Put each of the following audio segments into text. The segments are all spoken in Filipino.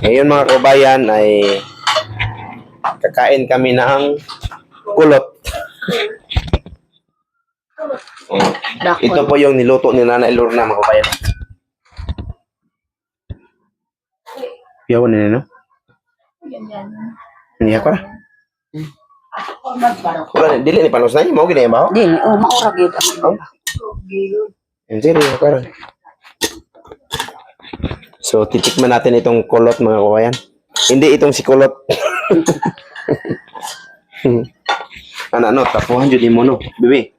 Ngayon mga kabayan ay kakain kami ng kulot. Ito po yung niluto ni Nanay Lorna mga kabayan. Yawan nila no? Hindi ako ra. Wala, dili ni panos na yun. Mau gini ba? Dili, maurag yun. Hindi rin ako ra. So, titikman natin itong kulot mga kabayan. Hindi itong si kulot. Ano, tapuhan dyan mo no. Bibi,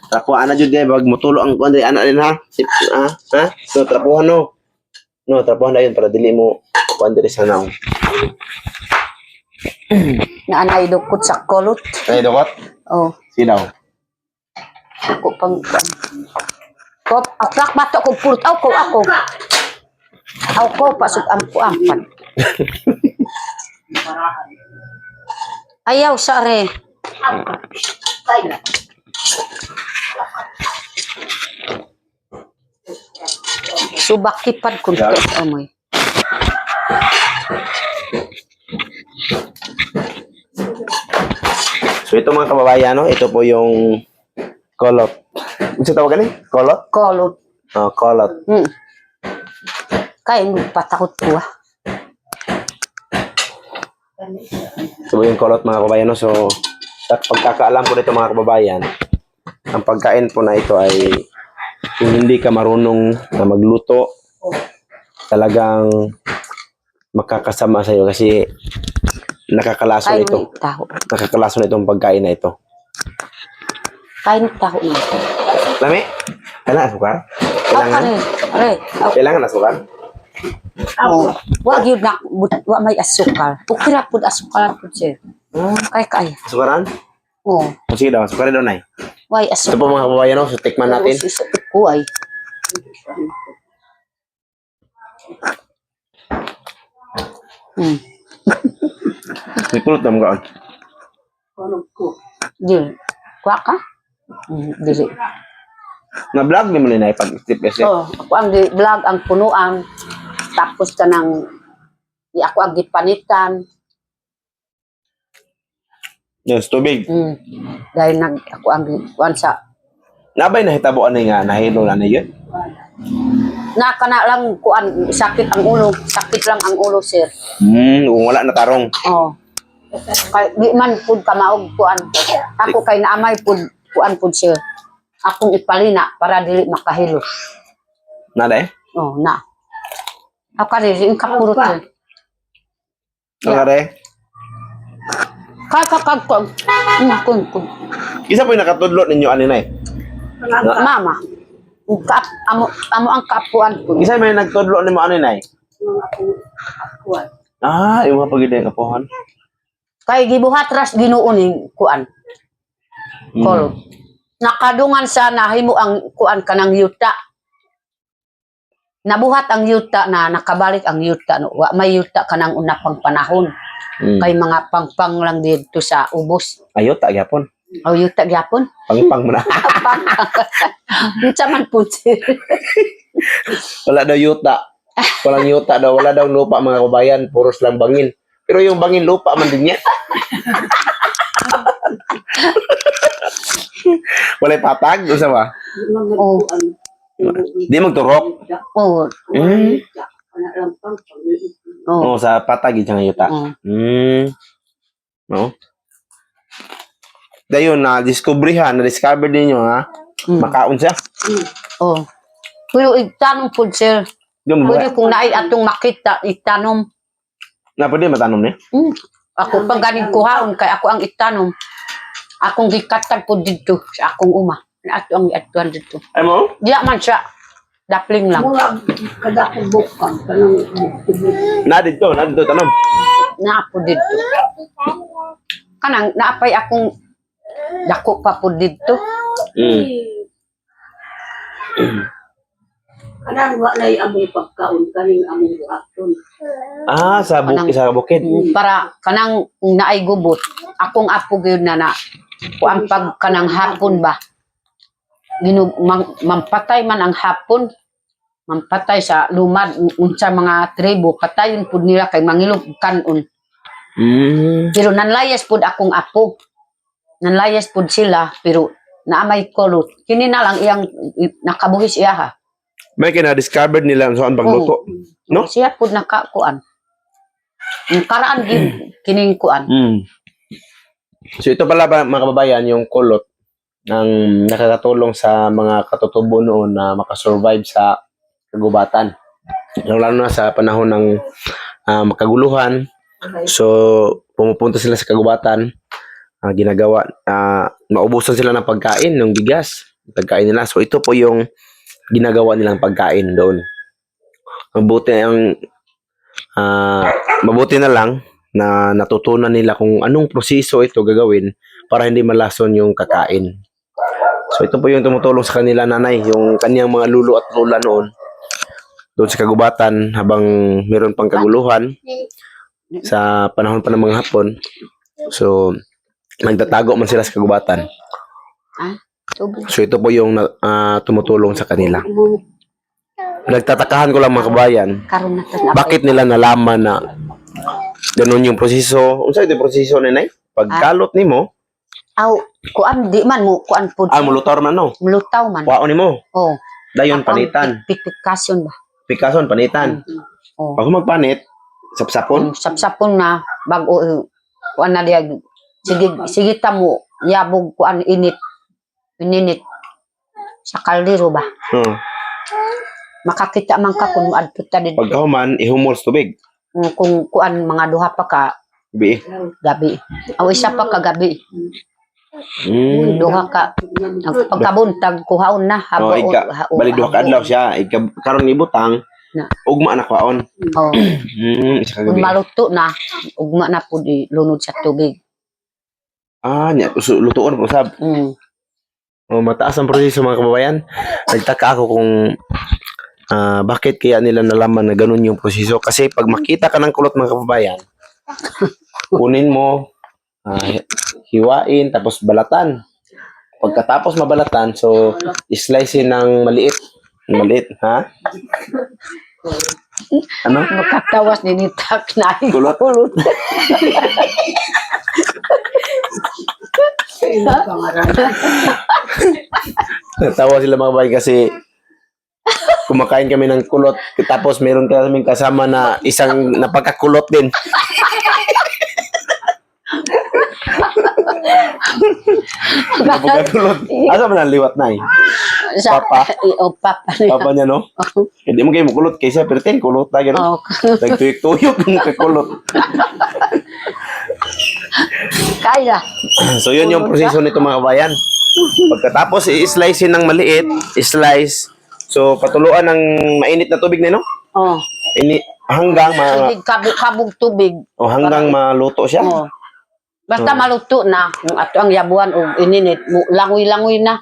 tapuhan na dyan dyan. Bag mutulo ang kuwan dyan. Anak din ha? Ha? So, tapuhan no. No, tapuhan na yun para dili mo kuwan dyan sa naong. Naanay dukot sa kulot. Ay, dokot? Oh. Sinaw? Ako pang... Kop, akrak bato ko pulot. Ako. Ako, pasok ampo-ampan. Ayaw, sare. Subak kipad kung ito amoy. So ito mga kababayan, no? Ito po yung kolot. Ano sa tawagan eh? Kolot? Kolot. Oh, kolot. Kaya mo patakot ko Ito po yung kolot mga kababayan, no? So, sa pagkakaalam ko nito mga kababayan, ang pagkain po na ito ay kung hindi ka marunong na magluto, talagang makakasama sa iyo kasi nakakalaso Kain nito. taho. Nakakalaso na itong pagkain na ito. Kain taho na. Lami? Kailangan asukar? Kailangan? Kailangan asukar? Oh, wag yun na, wa may asukal. Ukira pud asukal pud sir. Kaya. Asukaran? Oh, Sige daw, asukaran daw na why Ito asukal? po mga kababayan, no? So tikman natin. Kuay. May kulot na mga Dil. Kuha ka? Dili. Na-vlog ni mo nila pag-tip kasi. Oh, ako ang vlog ang punuan. Tapos ka nang ako ang gipanitan. Yes, tubig. Dahil ako ang kuan sa Nabay nahitabo ano nga, nahilo na yun? nakana lang kuan sakit ang ulo. Sakit lang ang ulo, sir. Kung wala na tarong. Oh. Kay di man pud ka maog kuan. Ako kay naamay pud kuan pud sir. Akong ipalina para dili makahilo. Nada eh? Oh, na. Ako rin yung kapurot sir. Sangare? Kakakagkog. Kun. Isa po yung nakatudlo ninyo aninay? Mama. Amo ang kapuan ko. Isa may nagtudlo ni mo aninay? Yung mga pagiging kapuhan. Kay gibuhat ras Ginoo ning kuan. Kol. Nakadungan sa nahimo ang kuan kanang yuta. Nabuhat ang yuta na nakabalik ang yuta no. Wa may yuta kanang una pang panahon. Kay mga pangpang lang dito sa ubos. Ayot, gyapon. O yuta gyapon. Pangpang mo na. Unsa man pud sir. Wala daw yuta. Walang yuta daw. Wala daw lupa mga kabayan. Puros lang bangin. Pero yung bangin lupa man din yan. Walay patag. Usa ba? Oh. Di magturok. Oh. Oh, sa patag yung yuta. No? Dayon na-discover ninyo ha. Makaon siya. Oh. Pero igtanong pud sir. Pwede kung naay atong makita itanom. Na pwede matanom niya? Ako pag ganing kuhaon kay ako ang itanom. Akong gikatag pud dito sa akong uma. Ato ang atuan dito. Ay mo? Diya man siya. Dapling lang. Kada ko bukang kanang Na dito tanom. Naapo dito. Kanang naapay akong dako pa pud dito. kanang wa lay among pagkaon kaning among buhaton. Sa bukid sa bukid. Para kanang naay gubot. Akong apo gyud na kuan pag kanang hapon ba. Mampatay man ang hapon. mampatay sa lumad unsa mga tribo katayon pud nila kay mangilog kanon. Pero nanlayas pud akong apo. Nanlayas pud sila pero naamay kulot. Kini na lang iyang nakabuhis iya ha. May kina-discovered nila saan pagluto. No? Siya pud nakakuan. Yung karaan kining kuan. So ito pala mga kababayan, yung kulot ng nakakatulong sa mga katutubo noon na makasurvive sa kagubatan. Lalo na sa panahon ng makaguluhan. So pumupunta sila sa kagubatan, ginagawa, maubusan sila ng pagkain, ng bigas, pagkain nila. So ito po yung ginagawa nilang pagkain doon. Mabuti na lang na natutunan nila kung anong proseso ito gagawin para hindi malason yung kakain. So ito po yung tumutulong sa kanila nanay, yung kaniyang mga lulu at lola noon doon sa kagubatan habang meron pang kaguluhan sa panahon pa ng mga Hapon. So nagtatago man sila sa kagubatan. So ito po yung tumutulong sa kanila. Nagtatakahan ko lang mga kabayan, Karon na bakit nila nalaman na ganun yung proseso? Unsa ito yung proseso nanay? Pagkalot nimo, aw kuan di man mo kuan pud. mulutor man no. Mulutaw man. Kuhaon nimo. Oh. Dayon panitan. Pikasyon ba? Pikason panitan. Oh. Pag magpanit, sapsapon. Sapsapon na bago kuan na diya. Sige ta mo yabog kuan init sa kaldero ba? Makakita man ka kung adto ta dito. Pagkahuman, ihumol sa tubig. Kung kuan mga duha pa ka Bi. gabi. Aw isa pa ka gabi. Duha ka pagkabuntag kuhaon na Bali duha ka adlaw siya. Karon ni butang na ugma na kwaon. oh. Isa ka Kung gabi. maluto na ugma na pud lunod sa tubig. Nya lutuon po sab. Mataas ang proseso mga kababayan. Nagtaka ako kung bakit kaya nila nalaman na ganun yung proseso. Kasi pag makita ka ng kulot mga kababayan, kunin mo, hiwain, tapos balatan. Pagkatapos mabalatan, so slice ng maliit. Maliit, ha? Ano? Makatawas ni nitak na Kulot? kulot. Natawa sila mga kababayan kasi kumakain kami ng kulot tapos meron kaming kasama na isang napagkakulot din. Napagkakulot. Asa man ang liwat na Papa? O papa niya. Papa niya, no? Hindi mo kayo makulot kaysa pero ten kulot tayo, no? Oh. Nagtuyok-tuyok yung kakulot. Kaya. So yun yung proseso nito mga kabayan. Pagkatapos i-slice ng maliit, i-slice. So patuluan ng mainit na tubig nino. Oh. Hanggang Tubig, kabog tubig. hanggang maluto siya. Oh. Basta maluto na, yung ato ang yabuan o ininit, langoy-langoy na.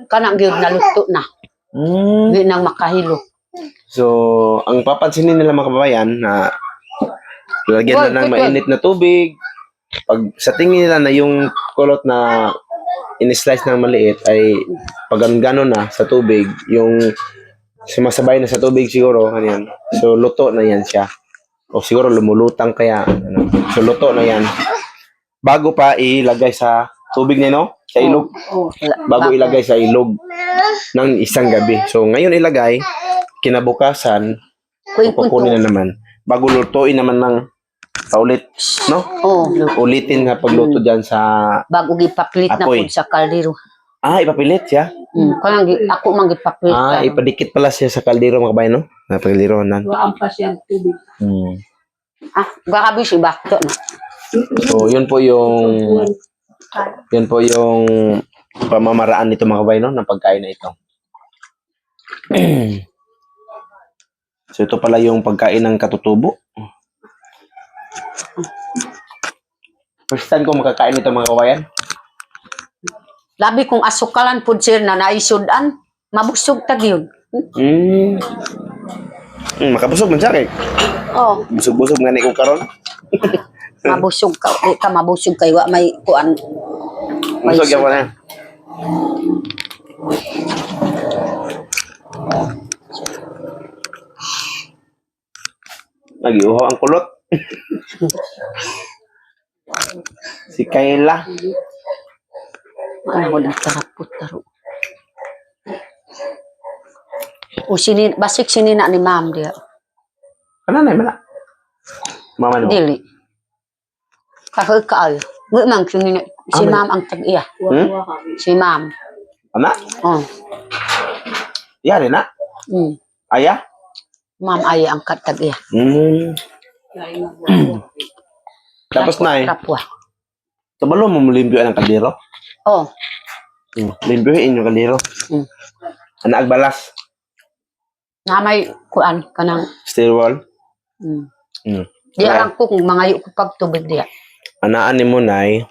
Kanang gyud naluto na. Di nang makahilo. So ang papansinin nila mga kababayan na lagyan na ng mainit na tubig. Pag sa tingin nila na yung kulot na in-slice ng maliit ay pag gano'n na sa tubig, yung sumasabay na sa tubig siguro, kanyan. So luto na yan siya. O siguro lumulutang kaya. So luto na yan. Bago pa ilagay sa tubig nino, sa ilog. Bago ilagay sa ilog ng isang gabi. So ngayon ilagay, kinabukasan, kukunin na naman. Bago lutuin naman ng paulit, no? Ulitin na pagluto dyan sa bago gipapilit na apoy. pud sa kaldero. Ipapilit siya? Kanang ako man gipapilit. Ipadikit pala siya sa kaldero mga kabayan, no? Na kaldero nan. Waan pa siyang tubig. Gakabi si bakto na. So yun po yung pamamaraan nito mga kabayan, no? Ng pagkain na ito. So ito pala yung pagkain ng katutubo. First time ko makakain ito mga kabayan. Labi kung asukalan pud sir na naisudan, mabusog ta gyud. Makabusog man siya kay. Busog-busog nga ni ko karon. Mabusog ka, di ka mabusog kay wa may kuan. Busog yan na. Nagiuhaw ang kulot. Si Kayla. Ano ko ng tarapot taro. O basik sinina ni ma'am dia. Ano na mala? Mama mo. Dili. Kahoy kaayo. Ngumang sinina si ma'am ang tag-iya. Kuha kami. Si ma'am. Ana? Oh. Yari na. Aya? Ma'am ay ang katag-iya. Kaya nga buwa. Tapos na Rapwa. Tabalo mo limpyo ang kaldero. Oh. Limpyohin yung kaldero. Ana agbalas. Na may kuan kanang Steel wall. Di alam ko kung mga ko pagtubig diya. Anaan ni mo nay.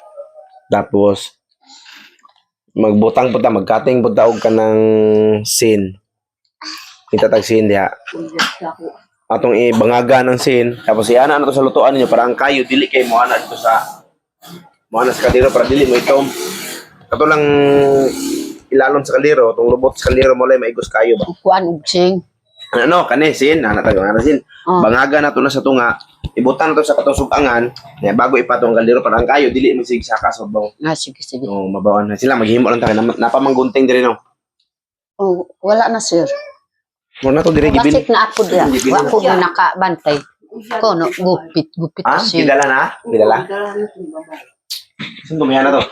Tapos magbutang puta, magkating puta og kanang sin. Kita tag sin diha. Atong ibangaga ng sin, tapos iana na to sa lutuan ninyo para ang kayo dili kay mo ana dito sa kaldero para dili mo itom. Kato lang ilalom sa kaldero, tong lubot sa kaldero mo lay maigos kayo ba. Kuan ugsing. Ano kani sin, ana tag nga sin. Bangaga na to na sa tunga, ibutan na to sa katong sugangan, bago ipatong kaldero para ang kayo dili mo sigsaka sa baw. Sige, sige. Oh, mabawan na sila maghimo lang ta napamanggunting diri no. Oh, wala na sir. Mo na to diri gibil. Basik na ako diya. Wa ko nakabantay. Ko no, gupit siya. Gidala na? Gidala? Sino tumiyan na to?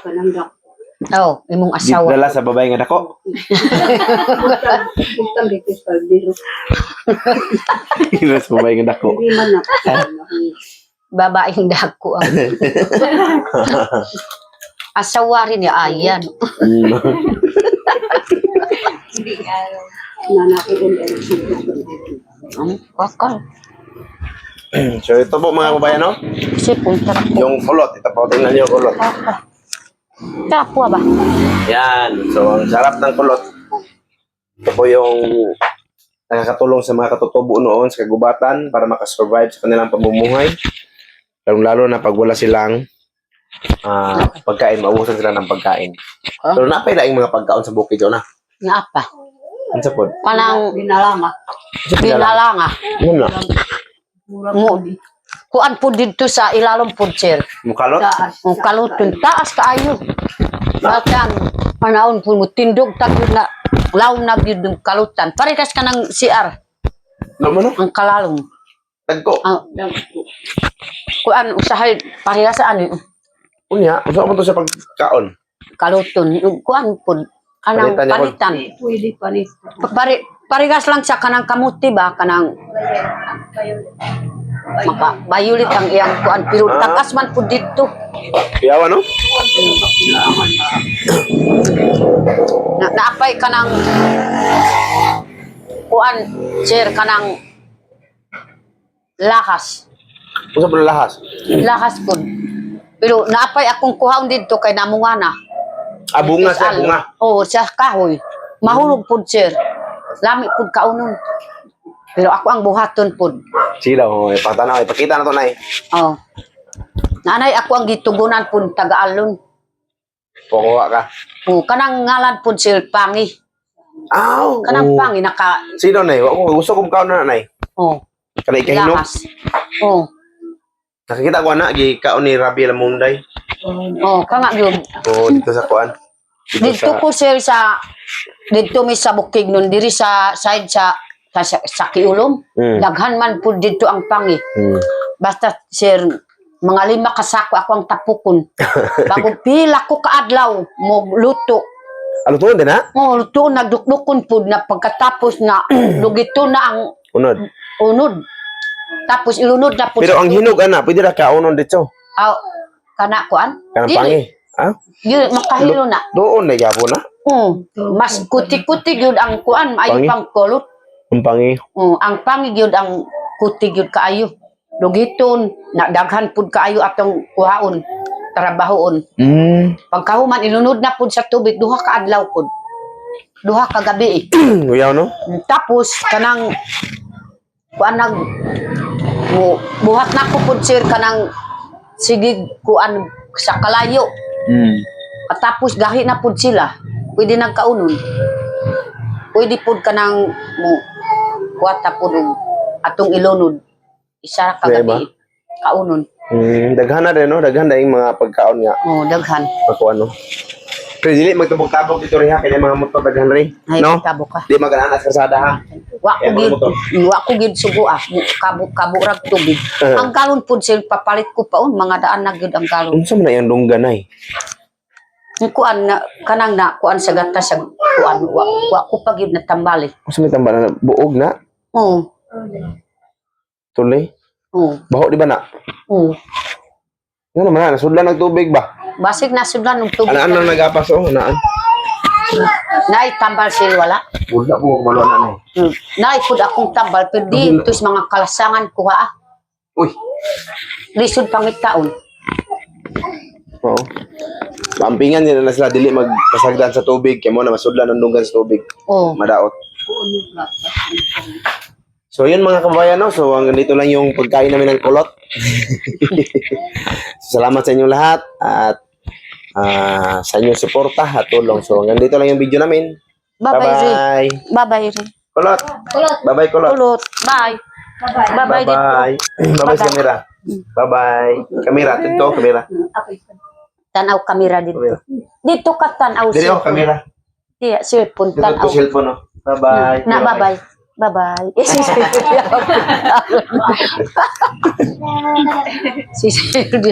Oh, imong asawa. Gidala sa babae nga dako. Utang dito sa kaldero. Gidala sa babae nga dako. Hindi man na. Babaeng dako ang. Asawa rin niya ayan. Kakal. So ito po mga kababayan, no? Kasi punta na po. Yung kulot, ito po, tingnan niyo yung kulot. Kapwa ba? Yan, so ang sarap ng kulot. Ito po yung nakakatulong sa mga katutubo noon sa kagubatan para makasurvive sa kanilang pamumuhay. Lalo na pag wala silang pagkain, maubusan sila ng pagkain. Pero napailaing mga pagkaon sa bukid yun, Nga pa. Ano sa pod? Panang Binalanga. binalanga. Yun na. Kuan po dito sa ilalong po, sir. Mukalot? Ang kalutun, taas kaayo. Batang, panahon po mo, tindog tagod na, law na yung kalutan. Parikas ka ng CR, Ano mo, no? ang kalalong. Tagko. Kuan, usahay, parehas ano, Unya, gusto mo to sa pagkaon? kaluton. Yung kuan po, kanang Palitan niya po. palitan. Pwede pa rin. Parigas lang siya kanang kamuti ba, kanang bayulit ang iyang kuan. Pero takas man po dito. Piyawa, no? Naapay ka ng kuan, sir, kanang lakas. Gusto mo lahas? Lakas po. Pero naapay akong kuhaon dito kay namunga na. Bunga siya, bunga. Oo, sa kahoy. Mahulog po, sir. Lami po kaunon. Pero ako ang buhaton po. Sige daw, ipatanaw, ipakita na to, nay. Oh. Nanay, ako ang gitugunan po taga-alon. Kukuha ka. Oh, kanang ngalan po, sir, Pangi. Aw! Kanang Pangi, naka... Sino, nay? Gusto kong kaon na, nay. Oh, Kana ikahinog. lakas. Oh, Nakikita ko na, gikaon ni Rabi Lamunday. oh, kanga yun. O, dito sa kuan. Dito ko, sir, sa... Dito mi sa bukig nun, diri sa side sa Kiulom. Daghan man po dito ang Pangi. Basta, sir, mga 5 kasako ako ang tapukon. Bago pila ko kaadlaw, mo luto. Ano to, din ha? Mo luto, nagdukdukon po na pagkatapos na lugito na ang Unod. unod. Tapos ilunod na po. Pero ang hinog, ana, pwede na kaunon dito. Kana kuan? Kanang Pangi. Ha? Yun, makahilo na. Doon, nay, yapo na. Mas kuti-kuti yun ang kuan, maayo Pangi? pang kulot. Ang Pangi. Ang Pangi yun ang kuti yun kaayo. Lugiton, daghan pud kaayo atong kuhaon, trabahoon. Pagkahuman ilunod na pud sa tubig, 2 ka adlaw pud. 2 ka gabi. Uyaw, no? Tapos kanang kuan buhat na ko pud, sir, kanang sigig kuan sa kalayo. At tapos gahi na pud sila. Pwede nagkaunon. Pwede pud kanang mo kuwata pud atong ilunod. Isa ra Diba? kagabi. Kaunon. Daghan na rin, no? Daghan na yung mga pagkaon nga. Oh, daghan. Ako ano. Pero dili magtubog-tabog dito rin ha. Kaya mga motor daghan rin. Ay, No? kabo ka. Di magananas kasada ha. Wa ko Kaya mga gid, motor. wa ko gid sugo ah. Kabo rag tubig. Ang galon pud sil papalit ko pa mga daan na gid ang galon. Unsa man na yung lunggan ay? Ang kuan na kanang na kuan sa gata sa kuan wa ko pa gid natambali. Unsa may tambal na buog na? Oh. Tuloy. Oh. Baho di ba na? Oh. Ano naman na? Nasudlan ng tubig ba? Basig na sudlan ng tubig. Anaan na nagapas oh? Anaan? Nay tambal sil wala. Wala po malo na eh. Nay pud akong tambal pero di tus mga kalasangan ko ha. Uy. Lisod pangit taon. Oo. Pampingan nila na sila dili magpasagdan sa tubig kaya mo na masudlan ng lunggan sa tubig. Oh. Madaot. So yun mga kababayan, no? So hanggang dito lang yung pagkain namin ng kulot. So, salamat sa inyong lahat at sa inyong suporta at tulong. So hanggang dito lang yung video namin. Bye-bye Ri. Bye-bye. Bye-bye Ri. Kulot. Kulot. Bye-bye kulot. Kulot. Bye. Bye-bye dito. Bye-bye. Bye-bye kamera. Bye-bye. Kamera. Dito, kamera. Tanaw kamera dito. Kamera. Dito ka tanaw Dito, kamera. Diya, cellphone Dito, tanaw. to cellphone, no? Bye-bye. Na, bye-bye. Bye-bye. Si Sir.